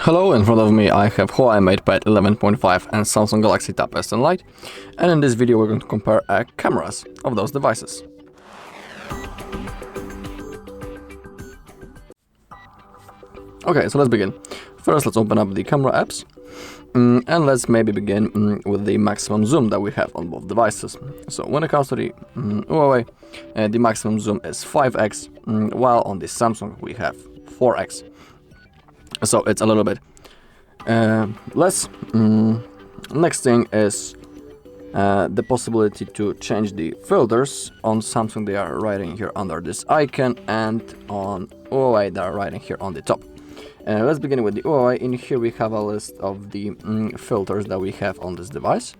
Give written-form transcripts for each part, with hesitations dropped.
Hello, in front of me I have HUAWEI MatePad 11.5 and Samsung Galaxy Tab S10 Lite, and in this video we're going to compare cameras of those devices. Okay, so let's begin. First, let's open up the camera apps, and let's maybe begin with the maximum zoom that we have on both devices. So when it comes to the HUAWEI, the maximum zoom is 5x, while on the Samsung we have 4x. So it's a little bit less. Next thing is the possibility to change the filters. On Samsung they are right in here under this icon, and on HUAWEI they are right in here on the top. Let's begin with the HUAWEI. In here we have a list of the filters that we have on this device.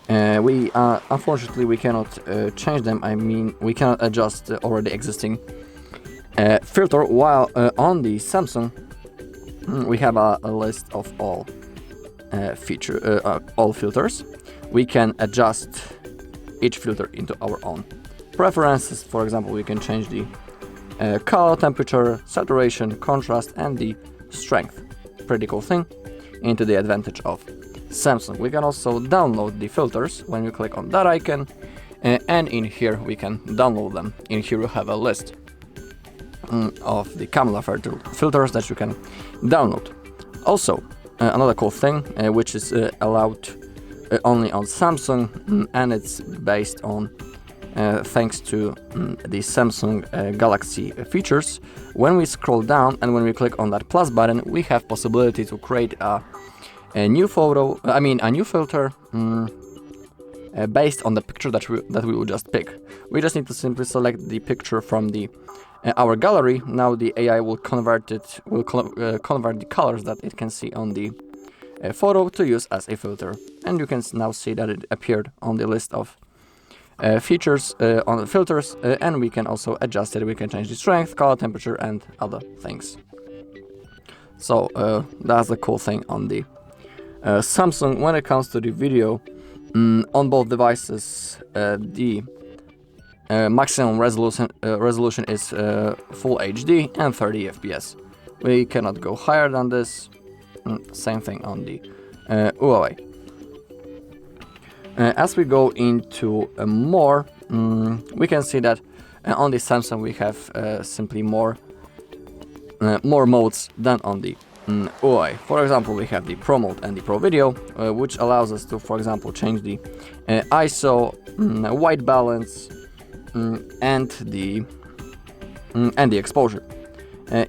We unfortunately we cannot change them. I mean, we cannot adjust already existing filter, while on the Samsung we have a list of all all filters. We can adjust each filter into our own preferences. For example, we can change the color, temperature, saturation, contrast, and the strength. Pretty cool thing. Into the advantage of Samsung, we can also download the filters when you click on that icon, and in here we can download them. In here you have a list of the camera filters that you can download. Also, another cool thing which is allowed only on Samsung, and it's based on thanks to the Samsung Galaxy features. When we scroll down and when we click on that plus button, we have possibility to create a new photo, a new filter based on the picture that we will just pick. We just need to simply select the picture from the our gallery. Now the AI will convert the colors that it can see on the photo to use as a filter, and you can now see that it appeared on the list of features on the filters, and we can also adjust it. We can change the strength, color, temperature, and other things. So that's the cool thing on the Samsung. When it comes to the video, on both devices, the maximum resolution is full HD and 30 FPS. We cannot go higher than this. Same thing on the HUAWEI. As we go into more, we can see that on the Samsung we have simply more modes than on the HUAWEI. For example, we have the Pro mode and the Pro Video, which allows us to, for example, change the ISO, white balance, and the exposure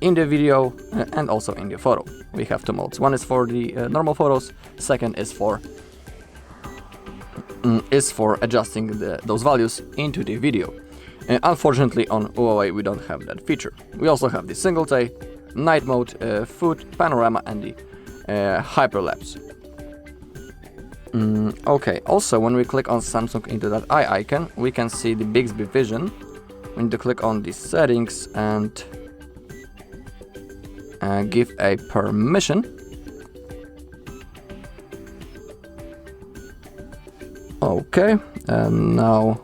in the video and also in the photo. We have two modes. One is for the normal photos. Second is for adjusting those values into the video. Unfortunately, on HUAWEI we don't have that feature. We also have the single take, night mode, food, panorama, and the hyperlapse. Okay, also when we click on Samsung into that eye icon, we can see the Bixby Vision. We need to click on the settings and give a permission. Okay, and now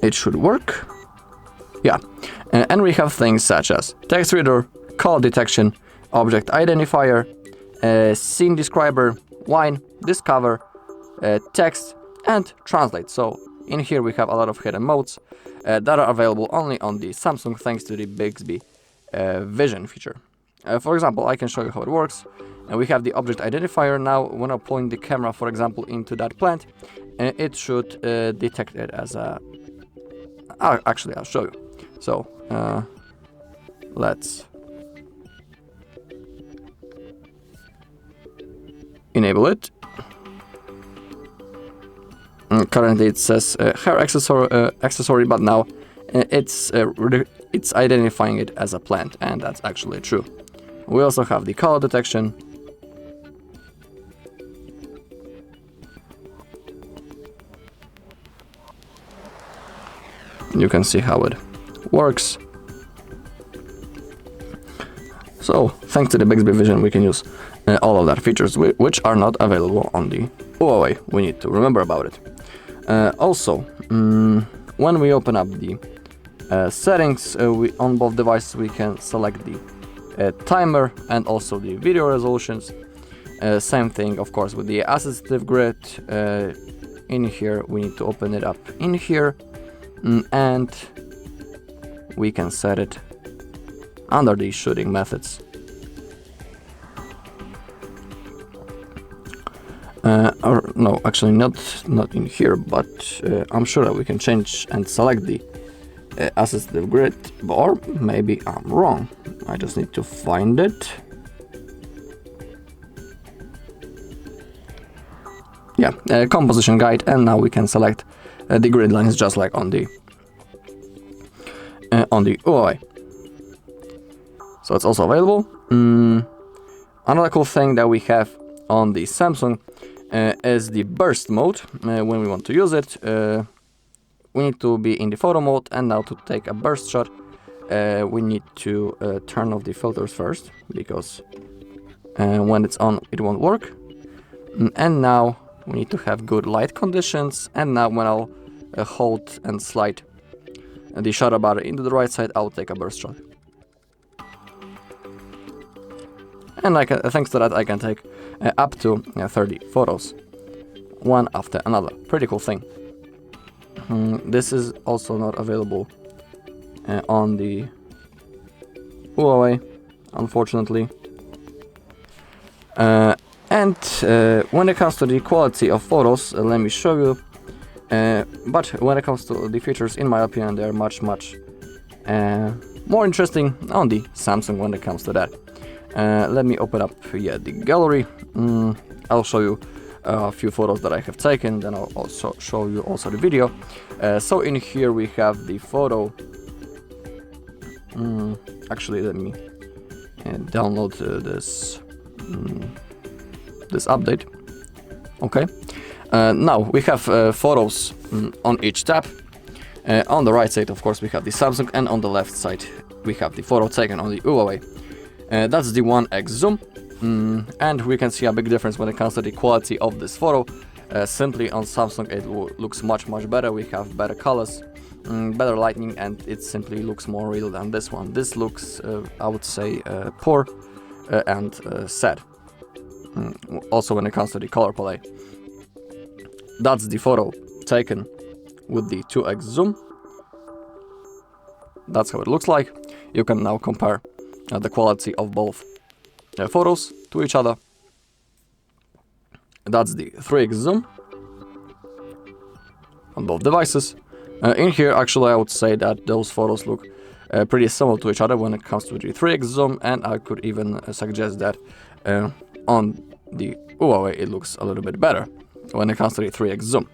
it should work. Yeah, and we have things such as text reader, call detection, object identifier, scene describer, wine, discover, text, and translate. So in here we have a lot of hidden modes that are available only on the Samsung thanks to the Bixby Vision feature. For example, I can show you how it works. We have the object identifier. Now when I point the camera, for example, into that plant, it should detect it as a... actually, I'll show you. So let's enable it. Currently it says hair accessory, but now it's identifying it as a plant, and that's actually true. We also have the color detection. You can see how it works. So thanks to the Bixby Vision we can use all of that features which are not available on the HUAWEI. We need to remember about it. Also, when we open up the settings, on both devices we can select the timer and also the video resolutions. Same thing, of course, with the assistive grid. In here, we need to open it up in here, and we can set it under the shooting methods. Or no, actually not in here, but I'm sure that we can change and select the assistive grid, or maybe I'm wrong. I just need to find it. Yeah, composition guide, and now we can select the grid lines just like on the HUAWEI. So it's also available. Another cool thing that we have on the Samsung is the burst mode. When we want to use it, we need to be in the photo mode, and now to take a burst shot, we need to turn off the filters first, because when it's on, it won't work. And now we need to have good light conditions, and now when I'll hold and slide the shutter button into the right side, I'll take a burst shot. And thanks to that, I can take up to 30 photos, one after another. Pretty cool thing. This is also not available on the HUAWEI, unfortunately. And when it comes to the quality of photos, let me show you. But when it comes to the features, in my opinion, they're much more interesting on the Samsung when it comes to that. Let me open up the gallery. I'll show you a few photos that I have taken, then I'll also show you also the video. So in here we have the photo. Actually, let me download this update. Okay. Now we have photos on each tab. On the right side, of course, we have the Samsung, and on the left side we have the photo taken on the HUAWEI. That's the 1x zoom, and we can see a big difference when it comes to the quality of this photo. Simply on Samsung it looks much better. We have better colors, better lighting, and it simply looks more real than this one. This looks, I would say, poor and sad. Also when it comes to the color palette. That's the photo taken with the 2x zoom. That's how it looks like. You can now compare the quality of both photos to each other. That's the 3x zoom on both devices. In here, actually, I would say that those photos look pretty similar to each other when it comes to the 3x zoom, and I could even suggest that on the HUAWEI it looks a little bit better when it comes to the 3x zoom.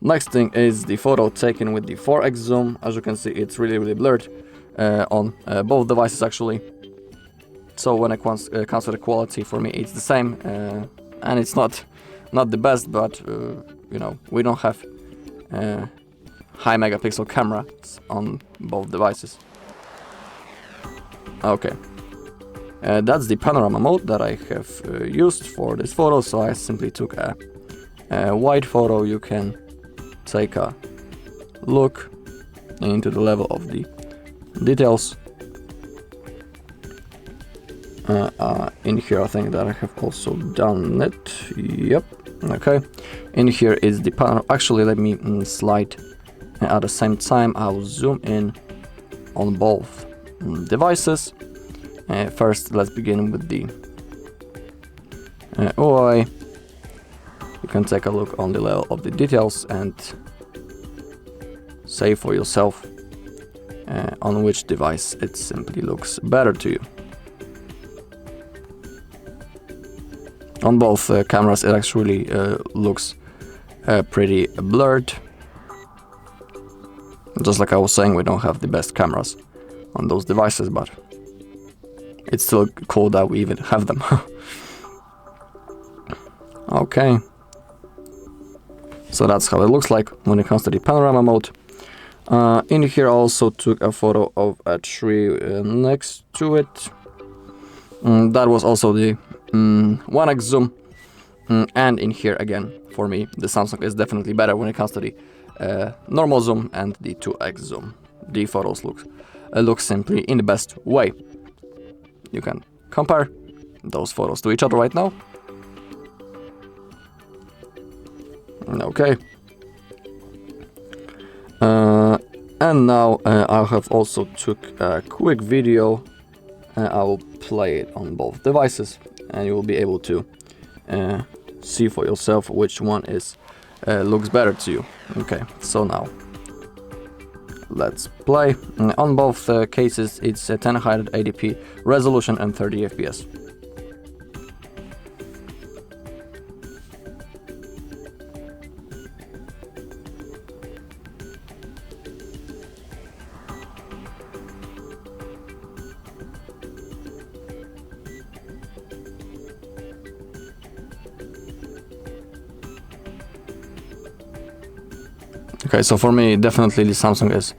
Next thing is the photo taken with the 4x zoom. As you can see, it's really blurred on both devices actually. So when it comes to the quality, for me it's the same, and it's not the best, but you know, we don't have high megapixel cameras on both devices. Okay, that's the panorama mode that I have used for this photo. So I simply took a wide photo. You can take a look into the level of the details. In here, I think that I have also done it. Yep. Okay. In here is the panel. Actually, let me slide at the same time. I'll zoom in on both devices. First, let's begin with the HUAWEI. You can take a look on the level of the details and say for yourself on which device it simply looks better to you. On both cameras it actually looks pretty blurred. Just like I was saying, we don't have the best cameras on those devices, but it's still cool that we even have them. Okay. So that's how it looks like when it comes to the panorama mode. In here I also took a photo of a tree next to it. That was also the 1x zoom. And in here again, for me, the Samsung is definitely better when it comes to the normal zoom and the 2x zoom. The photos look simply in the best way. you can compare those photos to each other right now. Okay. And now I have also took a quick video. I will play it on both devices, and you will be able to see for yourself which one is looks better to you. Okay, so now let's play. On both cases, it's 1080p resolution and 30 FPS. Okay, so for me, definitely the Samsung is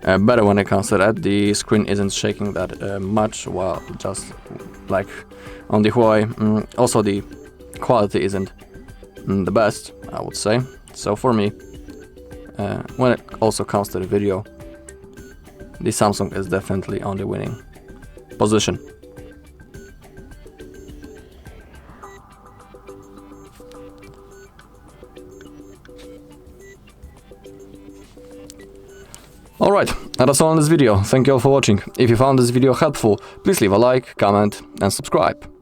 better when it comes to that. The screen isn't shaking that much, while just like on the Huawei. Also, the quality isn't the best, I would say. So for me, when it also comes to the video, the Samsung is definitely on the winning position. Alright, that's all in this video. Thank you all for watching. If you found this video helpful, please leave a like, comment and subscribe.